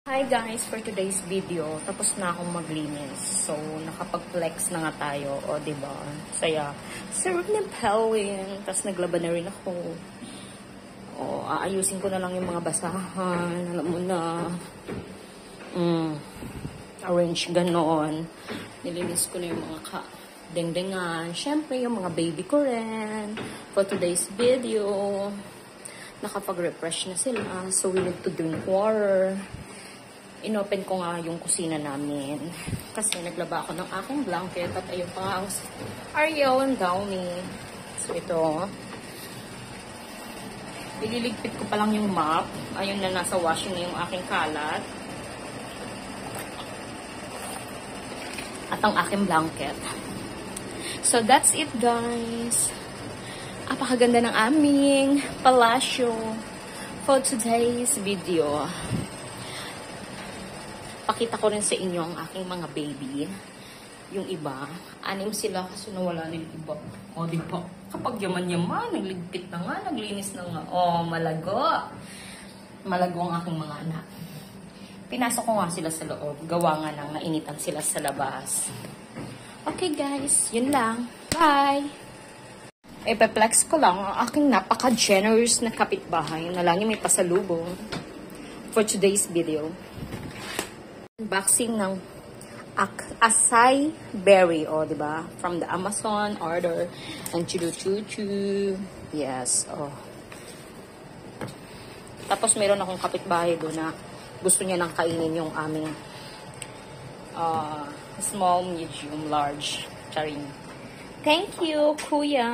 Hi guys, for today's video, tapos na akong maglinis. So, nakapag-flex na nga tayo. O, diba? Saya. Sarap ng pelwin. Tapos naglaban na rin ako. O, aayusin ko na lang yung mga basahan. Alam mo na. Arrange ganon. Nilinis ko na yung mga dengdengan. Siyempre, yung mga baby ko rin. For today's video, nakapag-refresh na sila. So, we need to drink water. Inopen ko nga yung kusina namin. Kasi naglaba ako ng aking blanket at ayun pa nga ang Ariel and Downy. So ito. Ililigpit ko pa lang yung mop. Ayun na nasa washing na yung aking kalat. At ang aking blanket. So that's it guys. Apakaganda ng aming palasyo for today's video. Pakita ko rin sa inyo ang aking mga baby. Yung iba, 6 sila kasi nawala na yung iba. O, di ba? Kapag yaman-yaman, nagligpit na nga, naglinis na nga. O, malago. Malago ang aking mga anak. Pinasok ko nga sila sa loob. Gawa nga nang nainitan sila sa labas. Okay guys, yun lang. Bye! Epeplex ko lang ang aking napaka-generous na kapitbahay na lagi may pasalubong for today's video. Unboxing ng acai berry, oh, diba? From the Amazon order. And chuchu. Yes, oh. Tapos meron akong kapitbahay doon na gusto niya nang kainin yung aming small, medium, large. Charing. Thank you, kuya.